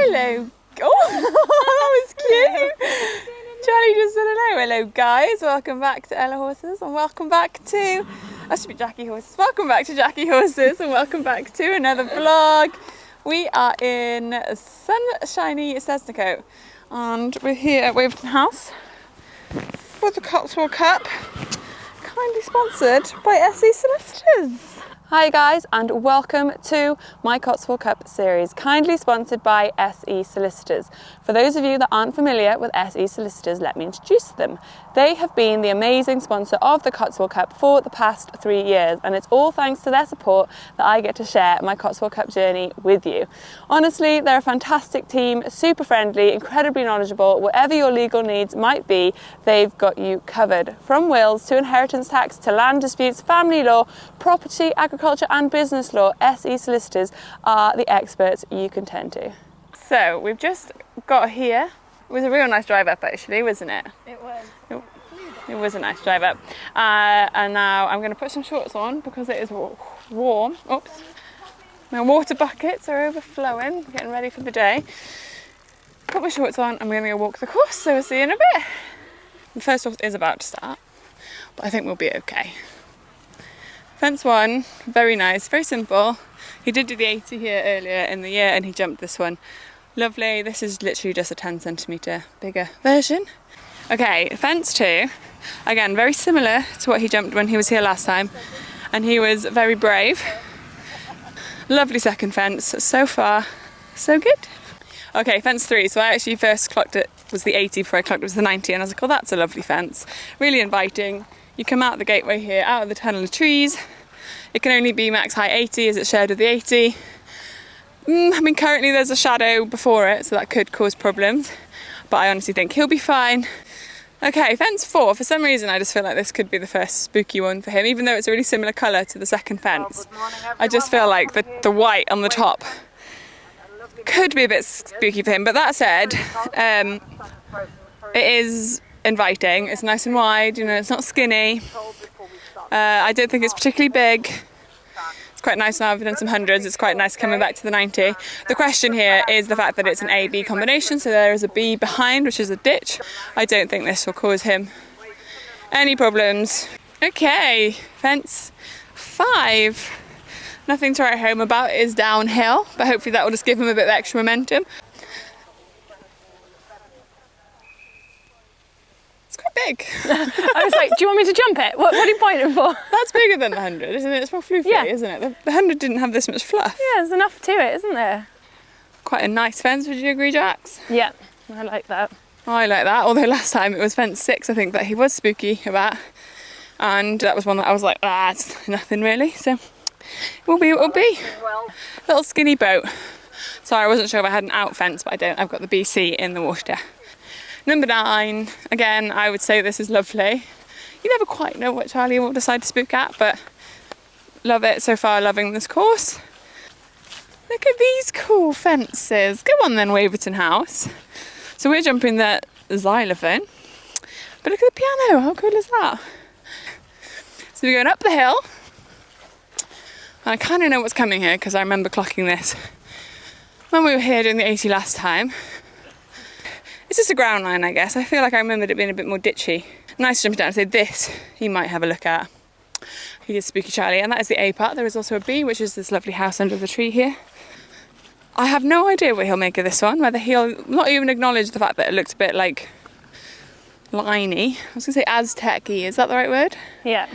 Hello. Oh, that was cute. Charlie just said hello. Hello guys, welcome back to Ella Horses and welcome back to, I should be Jackie Horses. Welcome back to Jackie Horses and welcome back to another vlog. We are in sunshiny Sesnicote and we're here at Waverton House for the Cotswold Cup, kindly sponsored by SE Solicitors. Hi guys and welcome to my Cotswold Cup series, kindly sponsored by SE Solicitors. For those of you that aren't familiar with SE Solicitors, let me introduce them. They have been the amazing sponsor of the Cotswold Cup for the past 3 years, and it's all thanks to their support that I get to share my Cotswold Cup journey with you. Honestly, they're a fantastic team, super friendly, incredibly knowledgeable. Whatever your legal needs might be, they've got you covered. From wills to inheritance tax to land disputes, family law, property, agriculture and business law, SE Solicitors are the experts you can turn to. So we've just got here. It was a real nice drive up actually, wasn't it? It was. It was a nice drive up. And now I'm going to put some shorts on because it is warm. Oops. My water buckets are overflowing, getting ready for the day. Put my shorts on, I'm going to go walk the course, so we'll see you in a bit. The first horse is about to start, but I think we'll be okay. Fence 1, very nice, very simple. He did do the 80 here earlier in the year and he jumped this one. Lovely, this is literally just a 10 centimetre bigger version. Okay, fence 2, again very similar to what he jumped when he was here last time, and he was very brave. Lovely second fence, so far so good. Okay, fence 3, so I actually first clocked it was the 80 before I clocked it was the 90, and I was like, oh that's a lovely fence, really inviting. You come out the gateway here, out of the tunnel of trees. It can only be max height 80 as it's shared with the 80. I mean, currently there's a shadow before it, so that could cause problems, but I honestly think he'll be fine. Okay, fence 4, for some reason I just feel like this could be the first spooky one for him, even though it's a really similar colour to the second fence. I just feel like the white on the top could be a bit spooky for him, but that said, it is inviting, it's nice and wide, you know, it's not skinny. I don't think it's particularly big. It's quite nice now, I've done some hundreds, it's quite nice coming back to the 90. The question here is the fact that it's an A-B combination, so there is a B behind, which is a ditch. I don't think this will cause him any problems. Okay, fence 5. Nothing to write home about, it is downhill, but hopefully that will just give him a bit of extra momentum. Big. I was like, do you want me to jump it? What are you pointing for? That's bigger than the 100, isn't it? It's more floofy, yeah. Isn't it? The 100 didn't have this much fluff. Yeah, there's enough to it, isn't there? Quite a nice fence, would you agree, Jax? Yeah, I like that. I like that, although last time it was fence 6, I think, that he was spooky about. And that was one that I was like, it's nothing really. So it will be what it will be. Little skinny boat. Sorry, I wasn't sure if I had an out fence, but I don't. I've got the BC in the water. Number 9, again, I would say this is lovely. You never quite know what Charlie will decide to spook at, but love it so far, loving this course. Look at these cool fences. Go on then, Waverton House. So we're jumping the xylophone, but look at the piano, how cool is that? So we're going up the hill, and I kind of know what's coming here because I remember clocking this when we were here doing the 80 last time. It's just a ground line, I guess. I feel like I remembered it being a bit more ditchy. Nice jumping down. So this, you might have a look at. He is Spooky Charlie, and that is the A part. There is also a B, which is this lovely house under the tree here. I have no idea what he'll make of this one, whether he'll not even acknowledge the fact that it looks a bit like liney. I was going to say Aztec-y, is that the right word? Yeah.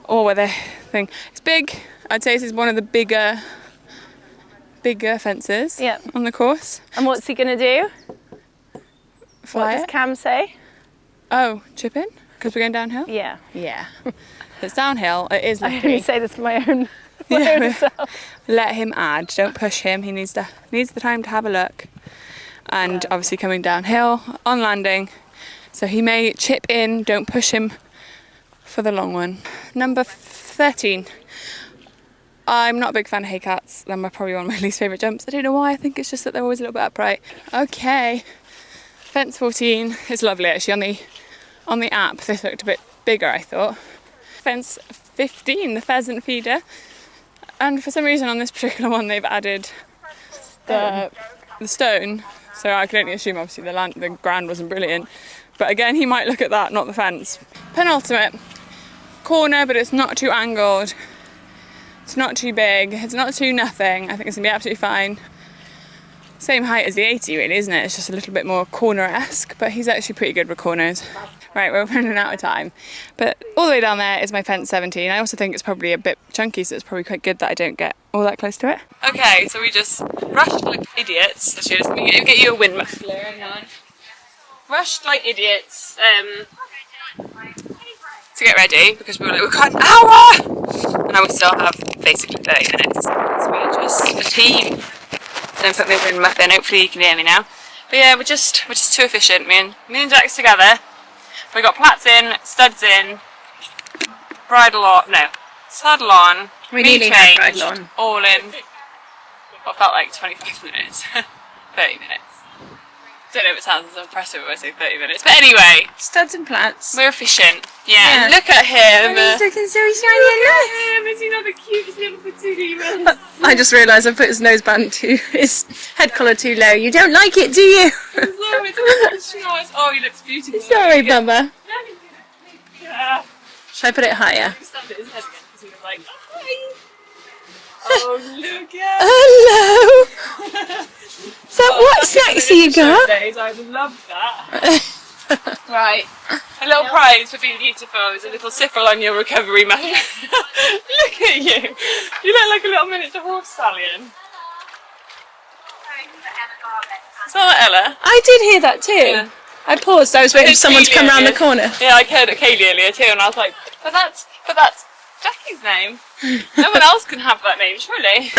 Or whether it's big. I'd say this is one of the bigger fences on the course. And what's he going to do? Fly what does Cam say? Oh, chip in? Because we're going downhill? Yeah. Yeah. It's downhill, it is lucky. I only say this for my own self. Let him add, don't push him, he needs the time to have a look. And obviously coming downhill, on landing, so he may chip in, don't push him for the long one. Number 13. I'm not a big fan of hay cats, they're probably one of my least favourite jumps. I don't know why, I think it's just that they're always a little bit upright. Okay. Fence 14 is lovely actually. On the app this looked a bit bigger, I thought. Fence 15, the pheasant feeder, and for some reason on this particular one they've added the stone so I can only assume obviously the ground wasn't brilliant. But again, he might look at that, not the fence. Penultimate corner, but it's not too angled. It's not too big. It's not too nothing. I think it's gonna be absolutely fine. Same height as the 80 really, isn't it? It's just a little bit more corner-esque, but he's actually pretty good with corners. Right, we're running out of time. But all the way down there is my fence 17. I also think it's probably a bit chunky, so it's probably quite good that I don't get all that close to it. Okay, so we just rushed like idiots. Actually, let me get you a wind muffler. Hang on. Rushed like idiots to get ready because we were like, we've got an hour! And now we still have basically 30 minutes. So we're just a team. Don't put me in the muffin, hopefully you can hear me now. But yeah, we're just too efficient. Me and Jack's together. We got plaits in, studs in, bridle on, no, saddle on, We nearly had bridle on. all in what felt like 25 minutes, 30 minutes. Don't know if it sounds as impressive when I say 30 minutes, but anyway. Studs and plaits. We're efficient. Yeah, and look at him. And he's looking so shiny and nice. Is he not the cutest little patootie? I just realised I put his noseband his head collar too low. You don't like it, do you? Oh, he looks beautiful. Sorry, Bubba. Yeah. Should I put it higher? Stand at his head again because he was like, hi. Oh, look at Hello. So what snacks have you got? Days, I would love that. Right. A little prize for being beautiful is a little siffle on your recovery mat. Look at you. You look like a little miniature horse stallion. Is that Ella? I did hear that too. Yeah. I paused. I was waiting for someone to come round the corner. Yeah, I heard it Kaylee earlier too, and I was like, but that's Jackie's name. No one else can have that name, surely.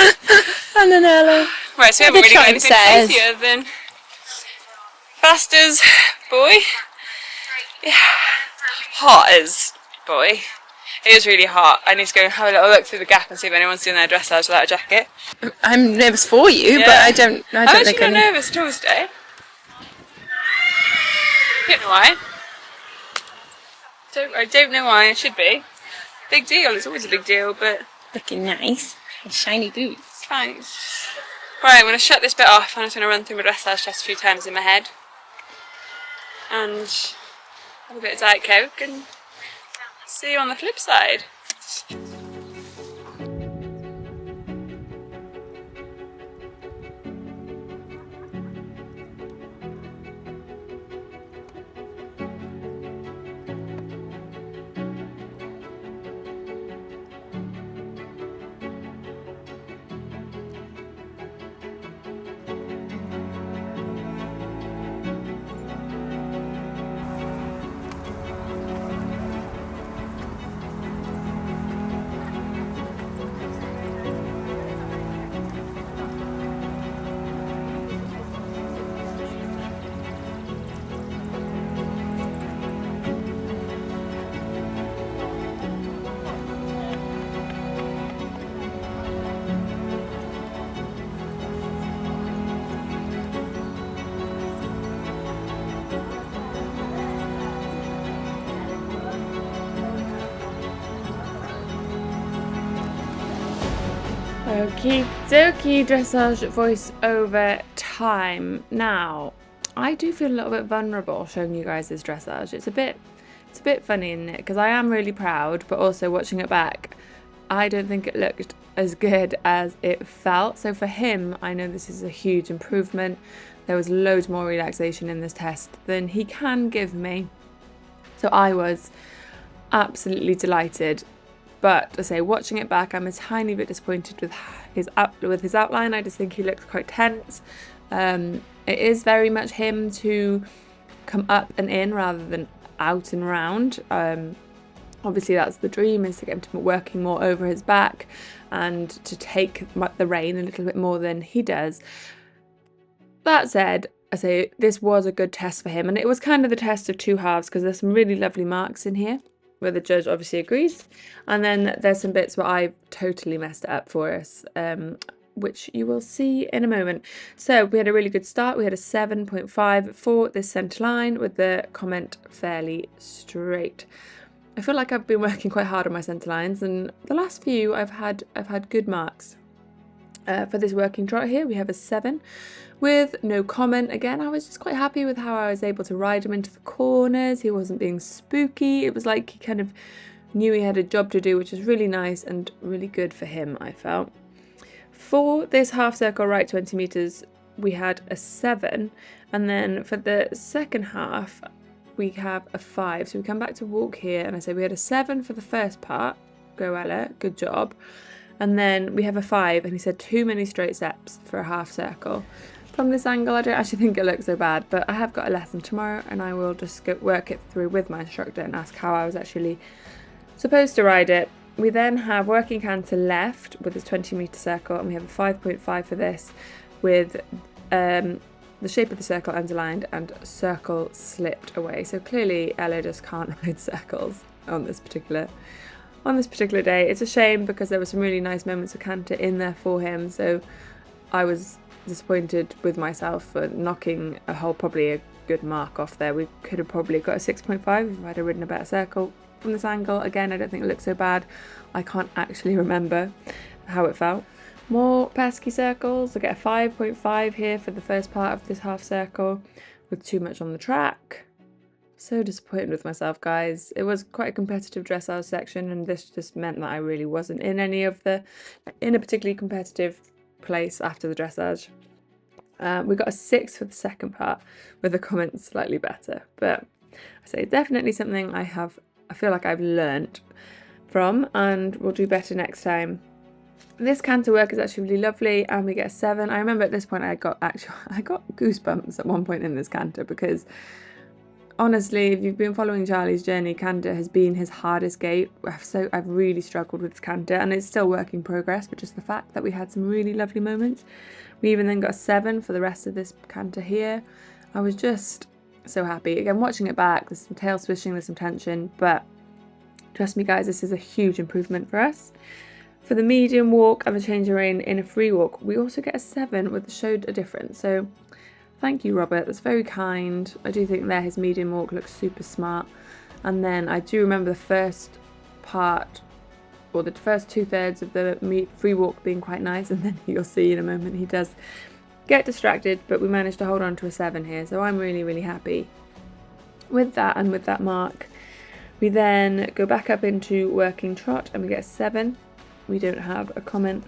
And Ella. Right, so we haven't really got anything fancier than Faster's boy. Yeah. Hot as boy. It is really hot. I need to go and have a little look through the gap and see if anyone's doing their dressage without a jacket. I'm nervous for you, but I don't I'm actually not nervous at all today. Don't know why. I don't know why. I should be. Big deal. It's always a big deal, but looking nice. And shiny boots. Thanks. Right, I'm going to shut this bit off. I'm just going to run through my dressage test a few times in my head. And have a bit of Diet Coke and see you on the flip side. Okie dokie, dressage voice over time. Now, I do feel a little bit vulnerable showing you guys this dressage. It's a bit funny, isn't it? Because I am really proud, but also watching it back, I don't think it looked as good as it felt. So for him, I know this is a huge improvement. There was loads more relaxation in this test than he can give me. So I was absolutely delighted. But I say, watching it back, I'm a tiny bit disappointed with his outline. I just think he looks quite tense. It is very much him to come up and in rather than out and round. Obviously, that's the dream, is to get him to working more over his back and to take the rein a little bit more than he does. That said, I say this was a good test for him, and it was kind of the test of two halves because there's some really lovely marks in here where the judge obviously agrees, and then there's some bits where I've totally messed it up for us, which you will see in a moment. So we had a really good start. We had a 7.5 for this centre line with the comment fairly straight. I feel like I've been working quite hard on my centre lines, and the last few I've had good marks. For this working trot here, we have a 7, with no comment. Again, I was just quite happy with how I was able to ride him into the corners. He wasn't being spooky. It was like he kind of knew he had a job to do, which was really nice and really good for him, I felt. For this half circle right 20 metres, we had a 7, and then for the second half we have a 5. So we come back to walk here, and I say we had a 7 for the first part. Go Ella, good job. And then we have a 5, and he said too many straight steps for a half circle. From this angle, I don't actually think it looks so bad, but I have got a lesson tomorrow, and I will just work it through with my instructor and ask how I was actually supposed to ride it. We then have working canter left with this 20 metre circle, and we have a 5.5 for this with the shape of the circle underlined and circle slipped away. So clearly Ella just can't ride circles on this particular day. It's a shame because there were some really nice moments of canter in there for him, so I was disappointed with myself for knocking probably a good mark off there. We could have probably got a 6.5 if I'd have ridden a better circle. From this angle, again, I don't think it looks so bad. I can't actually remember how it felt. More pesky circles. I get a 5.5 here for the first part of this half circle with too much on the track. So disappointed with myself, guys. It was quite a competitive dressage section, and this just meant that I really wasn't in a particularly competitive place after the dressage. We got a 6 for the second part with the comments slightly better, but I say definitely something I feel like I've learnt from and will do better next time. This canter work is actually really lovely, and we get a 7. I remember at this point I got goosebumps at one point in this canter, because honestly, if you've been following Charlie's journey, canter has been his hardest gait. I've really struggled with this canter, and it's still work in progress, but just the fact that we had some really lovely moments. We even then got a 7 for the rest of this canter here. I was just so happy. Again, watching it back, there's some tail swishing, there's some tension, but trust me guys, this is a huge improvement for us. For the medium walk and the change of rein in a free walk, we also get a 7, which showed a difference. So thank you, Robert, that's very kind. I do think there his medium walk looks super smart. And then I do remember the first part, or the first 2/3 of the free walk being quite nice, and then you'll see in a moment he does get distracted, but we managed to hold on to a 7 here, so I'm really, really happy with that. And with that mark, we then go back up into working trot, and we get a 7. We don't have a comment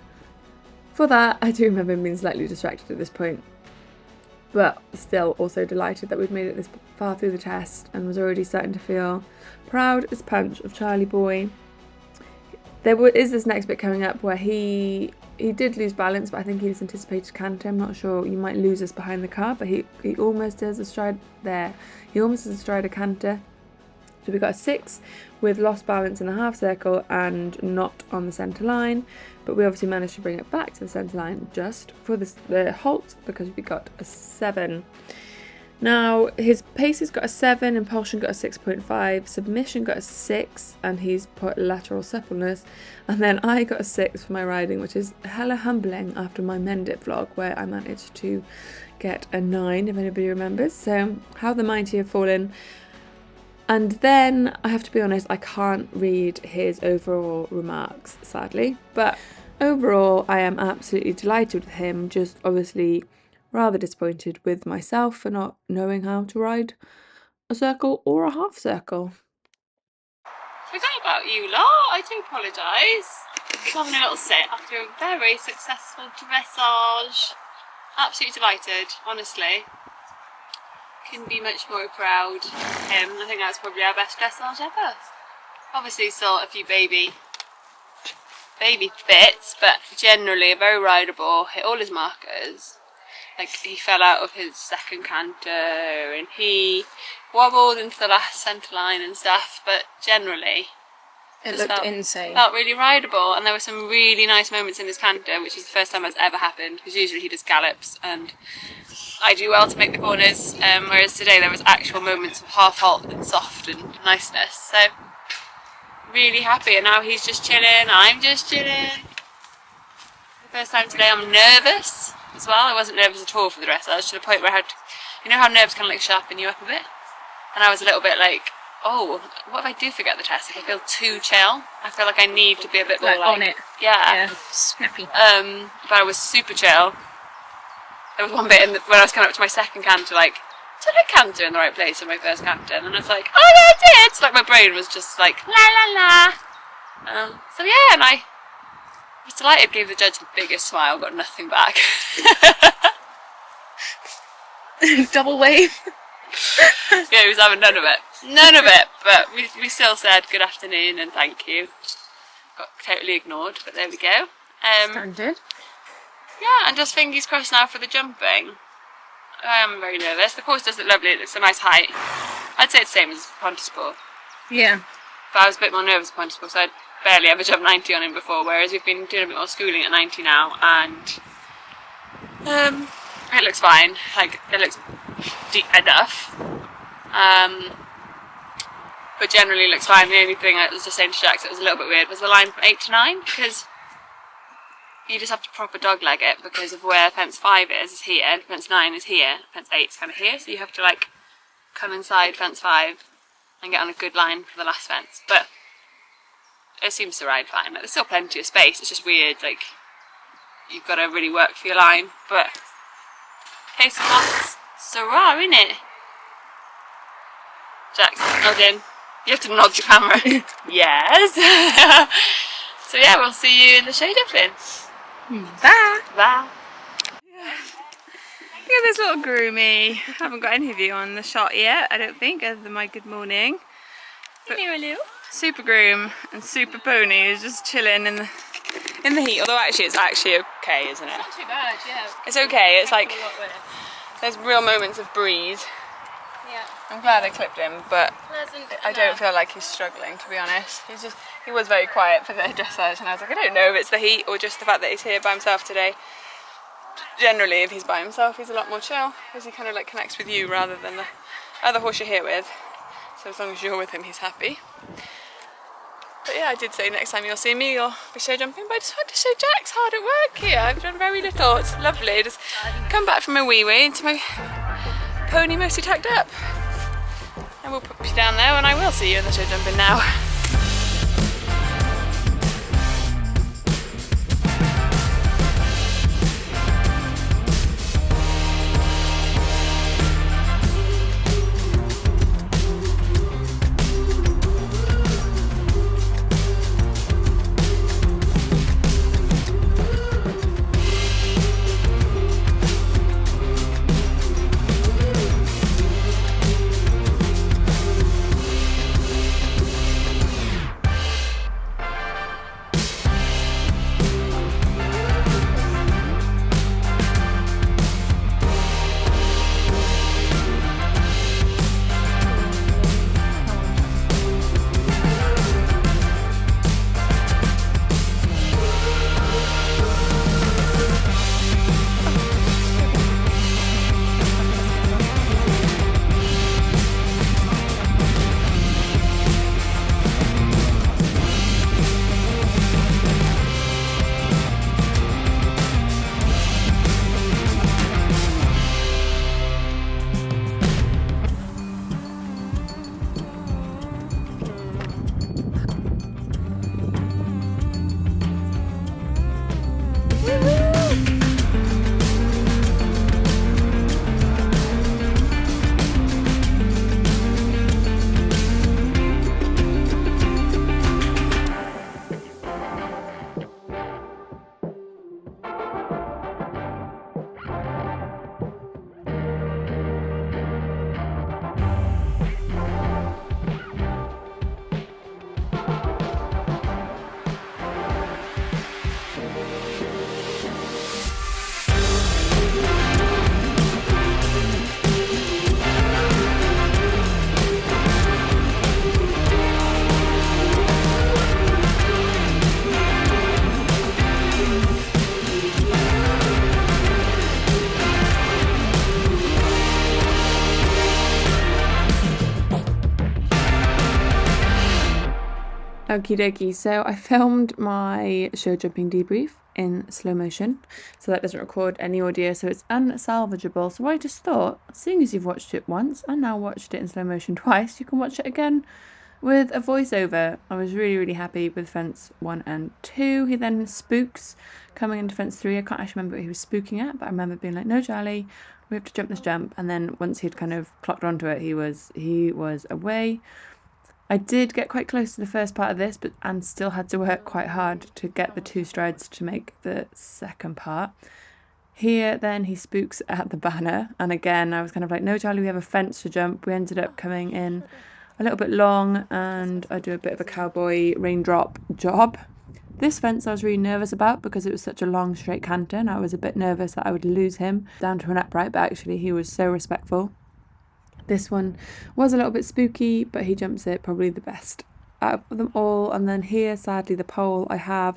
for that. I do remember him being slightly distracted at this point, but still also delighted that we've made it this far through the test, and was already starting to feel proud as punch of Charlie boy. There is this next bit coming up where he did lose balance, but I think he just anticipated canter. I'm not sure. You might lose us behind the car, but he almost does a stride there. He almost does a stride of canter. So we got a 6 with lost balance in the half circle and not on the centre line, but we obviously managed to bring it back to the centre line just for the halt, because we got a 7. Now his pace has got a 7, impulsion got a 6.5, submission got a 6, and he's put lateral suppleness, and then I got a 6 for my riding, which is hella humbling after my Mend It vlog where I managed to get a 9, if anybody remembers. So how the mighty have fallen. And then I have to be honest, I can't read his overall remarks, sadly, but overall I am absolutely delighted with him. Just obviously rather disappointed with myself for not knowing how to ride a circle or a half circle. Forgot about you lot, I do apologise. Having a little sit after a very successful dressage. Absolutely delighted, honestly. Couldn't be much more proud of him. I think that's probably our best dressage ever. Obviously saw a few baby bits, but generally very rideable, hit all his markers. Like he fell out of his second canter and he wobbled into the last centre line and stuff, but generally it looked insane. Felt really rideable, and there were some really nice moments in his canter, which is the first time that's ever happened, because usually he just gallops and I do well to make the corners, whereas today there was actual moments of half halt and soft and niceness. So really happy, and now he's just chilling, I'm just chilling. The first time today I'm nervous as well. I wasn't nervous at all for the dressage, to the point where I had, you know how nerves kind of like sharpen you up a bit, and I was a little bit like, oh, what if I do forget the test? If I feel too chill, I feel like I need to be a bit more like on it. Yeah, snappy. but I was super chill. there was one bit when I was coming up to my second canter, like, did I canter in the right place in my first canter? And I was like, oh yeah, I did! It's like my brain was just like, la la la. So yeah, and I was delighted, gave the judge the biggest smile, got nothing back. Double wave. Yeah, he was having none of it. None of it, but we still said good afternoon and thank you. Got totally ignored, but there we go. Standard. Yeah, and just fingers crossed now for the jumping. I am very nervous. The course does look lovely, it looks a nice height. I'd say it's the same as Pontypool. Yeah. But I was a bit more nervous at Pontypool, so I'd barely ever jumped 90 on him before, whereas we've been doing a bit more schooling at 90 now, and it looks fine. Like, it looks deep enough. But generally looks fine. The only thing I was just saying to Jax that was a little bit weird was the line from 8 to 9, because you just have to proper dogleg it because of where fence 5 is here, fence 9 is here, fence 8 is kind of here, so you have to like come inside fence 5 and get on a good line for the last fence. But it seems to ride fine. Like, there's still plenty of space, it's just weird, like you've got to really work for your line. But case of loss, Sarah, innit? Jax, nod in. You have to nod the camera. Yes. So yeah, we'll see you in the show jumping. Bye. Bye. Look at this little groomie. I haven't got any of you on the shot yet, I don't think, other than my good morning. But Super Groom and Super Pony is just chilling in the heat, although actually it's actually okay, isn't it? Not too bad, yeah. It's okay, it's like there's real moments of breeze. Yeah. I'm glad I clipped him, but Pleasant I don't feel like he's struggling, to be honest. He was very quiet for the dressage, and I was like, I don't know if it's the heat or just the fact that he's here by himself today. Generally, if he's by himself, he's a lot more chill, because he kind of like connects with you rather than the other horse you're here with. So as long as you're with him, he's happy. But yeah, I did say next time you'll see me, you'll be show jumping, but I just wanted to show Jax hard at work here. I've done very little, it's lovely. Just come back from my wee into my pony mostly tacked up. And we'll put you down there and I will see you in the show jumping now. Okie dokie, so I filmed my show jumping debrief in slow motion, so that doesn't record any audio, so it's unsalvageable. So I just thought, seeing as you've watched it once and now watched it in slow motion twice, you can watch it again with a voiceover. I was really happy with fence 1 and 2. He then spooks coming into fence 3. I can't actually remember what he was spooking at, but I remember being like, no Charlie, we have to jump this jump. And then once he'd kind of clocked onto it, he was away. I did get quite close to the first part of this, and still had to work quite hard to get the 2 strides to make the second part. Here then he spooks at the banner, and again I was kind of like, no Charlie, we have a fence to jump. We ended up coming in a little bit long, and I do a bit of a cowboy raindrop job. This fence I was really nervous about because it was such a long straight canter, and I was a bit nervous that I would lose him down to an upright, but actually he was so respectful. This one was a little bit spooky, but he jumps it probably the best out of them all. And then here, sadly, the pole I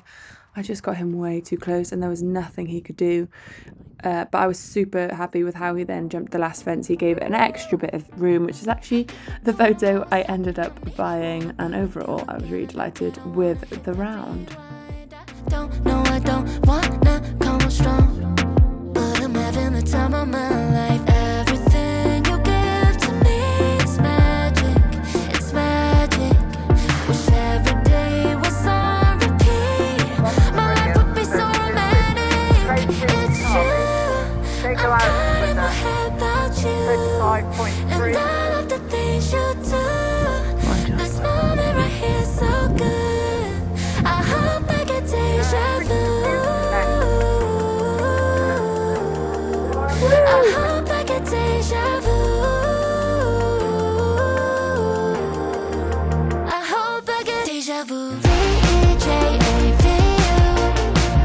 just got him way too close, and there was nothing he could do. But I was super happy with how he then jumped the last fence. He gave it an extra bit of room, which is actually the photo I ended up buying. And overall, I was really delighted with the round. I don't wanna come strong, but I'm having the time of my life. Everything you give to me is magic. It's magic. Wish every day was on repeat. My life would be so romantic. It's you. I'm caught in my head about you, and all of the things you do. This moment right here is so good. I hope I get deja vu. I hope I get deja vu. I hope I get deja vu. D-E-J-A-V-U.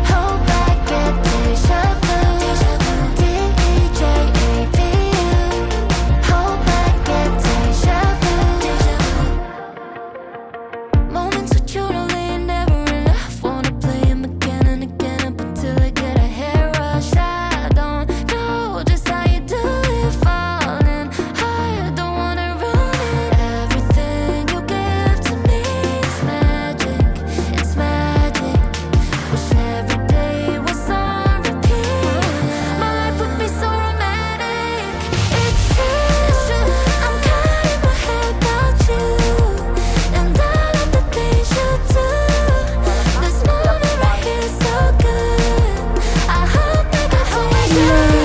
Hope I get deja vu. D-E-J-A-V-U. Hope I get deja vu. Moments with you don't leave, never enough. Wanna play them again and again up until I get a hair rush. I don't know just how you do it, falling hard, don't wanna run it. Everything you give to me is magic. It's magic. Wish every day was on repeat. My life would be so romantic. It's you. I'm caught in my head about you, and all of the things you do. This moment right here is so good. I hope I get deja vu.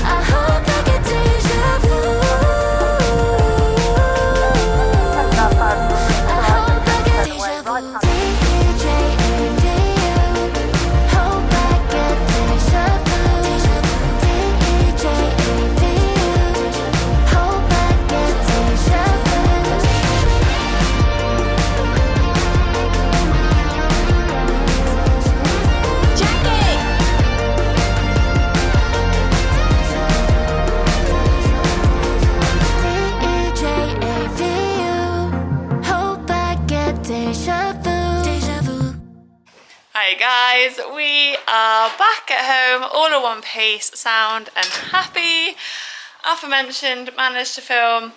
I hope I get deja vu. I hope I get deja vu. D-E-J-A-V-U. Hope I get deja vu. D-E-J-A-V-U. Hope I get deja vu. Jackie! D-E-J-A-V-U. Hope I get deja vu. Deja vu. Hi guys, we are back at home, all in one piece, sound and happy. Aforementioned, managed to film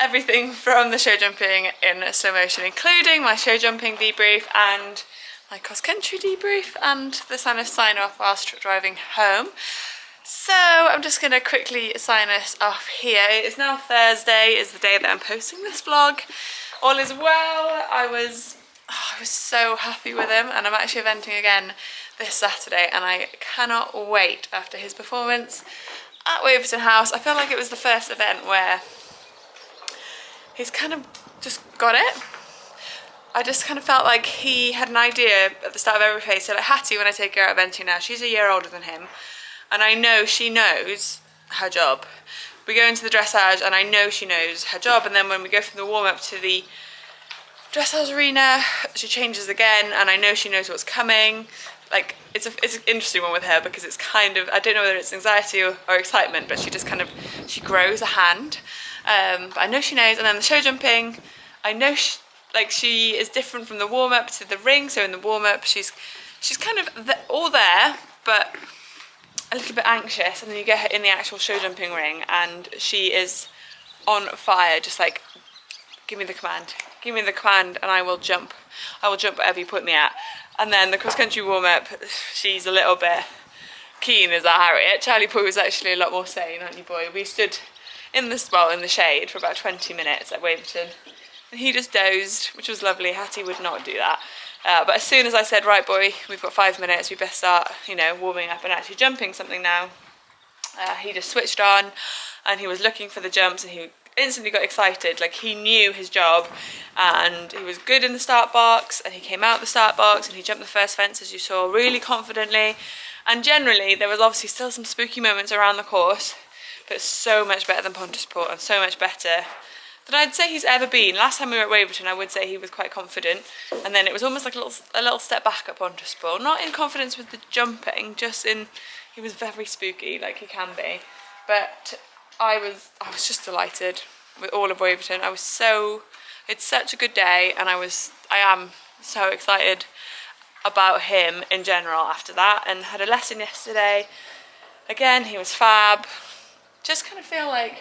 everything from the show jumping in slow motion, including my show jumping debrief and my cross country debrief and the sign off whilst driving home. So I'm just going to quickly sign us off here. It is now Thursday, is the day that I'm posting this vlog. All is well. I was so happy with him, and I'm actually eventing again this Saturday, and I cannot wait after his performance at Waverton House. I feel like it was the first event where he's kind of just got it. I just kind of felt like he had an idea at the start of every phase. So like Hattie, when I take her out eventing now, she's a year older than him, and I know she knows her job. We go into the dressage and I know she knows her job, and then when we go from the warm-up to the dressage arena, she changes again, and I know she knows what's coming. Like, it's an interesting one with her because it's kind of, I don't know whether it's anxiety or excitement, but she just kind of, she grows a hand. But I know she knows. And then the show jumping, I know she is different from the warm-up to the ring. So in the warm-up, she's kind of all there, but a little bit anxious. And then you get her in the actual show jumping ring, and she is on fire, just like, give me the command, and I will jump whatever you put me at. And then the cross-country warm-up, she's a little bit keen as a Harriet. Charlie Boy was actually a lot more sane, aren't you, boy? We stood in the shade for about 20 minutes at Waverton, and he just dozed, which was lovely. Hattie would not do that. But as soon as I said, right boy, we've got 5 minutes, we best start, you know, warming up and actually jumping something now, he just switched on and he was looking for the jumps, and he instantly got excited. Like, he knew his job, and he was good in the start box, and he came out the start box and he jumped the first fence, as you saw, really confidently. And generally there was obviously still some spooky moments around the course, but so much better than Pontypridd, and so much better than I'd say he's ever been. Last time we were at Waverton, I would say he was quite confident, and then it was almost like a little step back at Pontypridd. Not in confidence with the jumping, just in, he was very spooky, like he can be. But I was just delighted with all of Waverton. It's such a good day, and I am so excited about him in general after that. And had a lesson yesterday. Again, he was fab. Just kind of feel like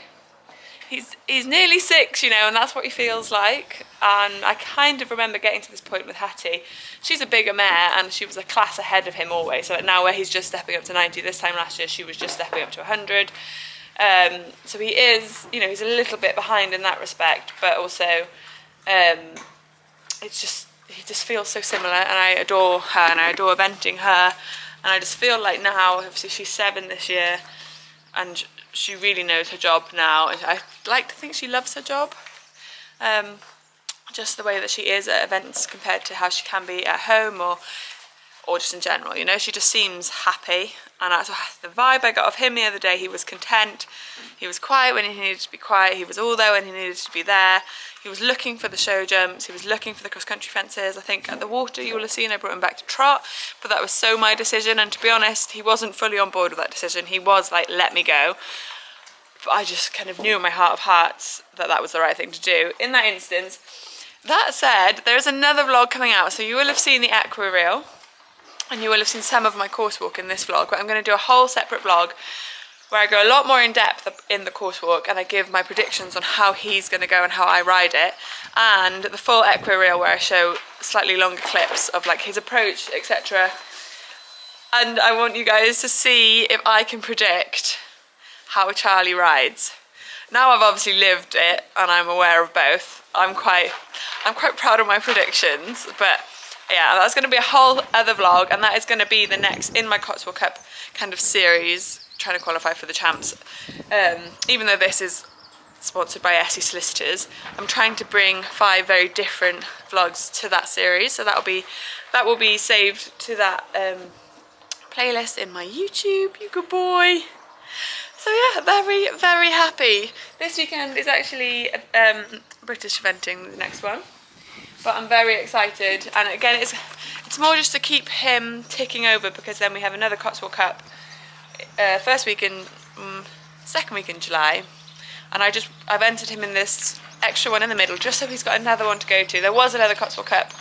he's nearly 6, you know, and that's what he feels like. And I kind of remember getting to this point with Hattie. She's a bigger mare, and she was a class ahead of him always. So now where he's just stepping up to 90, this time last year she was just stepping up to 100. So he is, you know, he's a little bit behind in that respect, but also it's just, he just feels so similar, and I adore her, and I adore eventing her. And I just feel like now, obviously she's 7 this year, and she really knows her job now, and I like to think she loves her job, just the way that she is at events compared to how she can be at home, or just in general, you know. She just seems happy, and that's the vibe I got of him the other day. He was content, he was quiet when he needed to be quiet, he was all there when he needed to be there. He was looking for the show jumps, he was looking for the cross-country fences. I think at the water you will have seen I brought him back to trot, but that was so my decision, and to be honest, he wasn't fully on board with that decision. He was like, let me go. But I just kind of knew in my heart of hearts that that was the right thing to do in that instance. That said, there's another vlog coming out, so you will have seen the equa reel, and you will have seen some of my course walk in this vlog, but I'm going to do a whole separate vlog where I go a lot more in depth in the course walk, and I give my predictions on how he's going to go and how I ride it, and the full equa reel where I show slightly longer clips of like his approach, etc. And I want you guys to see if I can predict how Charlie rides. Now I've obviously lived it and I'm aware of both. I'm quite proud of my predictions, but yeah, that's going to be a whole other vlog, and that is going to be the next in my Cotswold Cup kind of series, trying to qualify for the champs. Even though this is sponsored by SE Solicitors, I'm trying to bring 5 very different vlogs to that series, so that will be saved to that playlist in my YouTube. You good boy. So yeah, very, very happy. This weekend is actually British eventing, the next one. But I'm very excited, and again it's more just to keep him ticking over, because then we have another Cotswold Cup second week in July, and I've entered him in this extra one in the middle just so he's got another one to go to. There was another Cotswold Cup,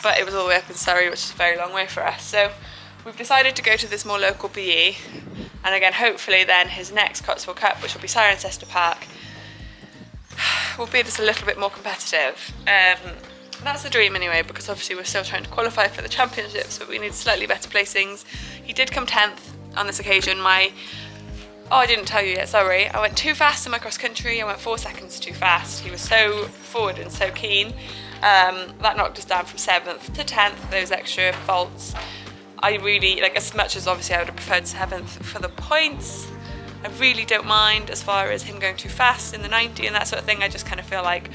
but it was all the way up in Surrey, which is a very long way for us, so we've decided to go to this more local BE, and again hopefully then his next Cotswold Cup, which will be Cirencester Park, will be just a little bit more competitive. That's the dream anyway, because obviously we're still trying to qualify for the championships, but we need slightly better placings. He did come 10th on this occasion. I didn't tell you yet, sorry. I went too fast in my cross country. I went 4 seconds too fast. He was so forward and so keen. That knocked us down from 7th to 10th, those extra faults. I really, like, as much as obviously I would have preferred 7th for the points, I really don't mind as far as him going too fast in the 90 and that sort of thing. I just kind of feel like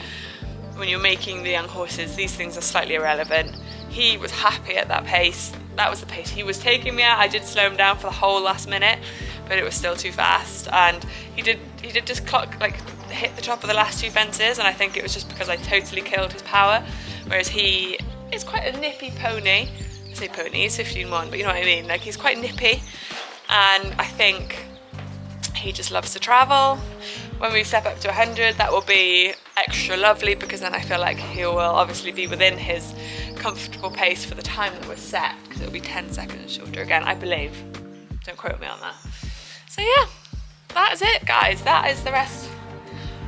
when you're making the young horses, these things are slightly irrelevant. He was happy at that pace. That was the pace he was taking me at. I did slow him down for the whole last minute, but it was still too fast. And he did just hit the top of the last 2 fences, and I think it was just because I totally killed his power. Whereas he is quite a nippy pony. I say pony, he's 15-1, but you know what I mean. Like, he's quite nippy, and I think he just loves to travel. When we step up to 100, that will be extra lovely, because then I feel like he will obviously be within his comfortable pace for the time that was set, because it'll be 10 seconds shorter again, I believe. Don't quote me on that. So yeah, that is it, guys. That is the rest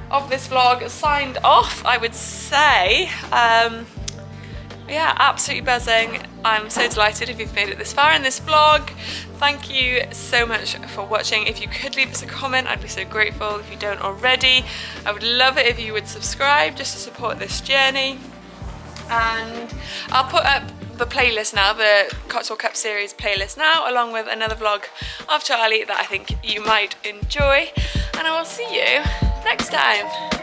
of this vlog signed off, I would say. yeah, absolutely buzzing. I'm so delighted if you've made it this far in this vlog. Thank you so much for watching. If you could leave us a comment, I'd be so grateful. If you don't already, I would love it if you would subscribe just to support this journey. And I'll put up the playlist now, the Cotswold Cup series playlist now, along with another vlog of Charlie that I think you might enjoy. And I will see you next time.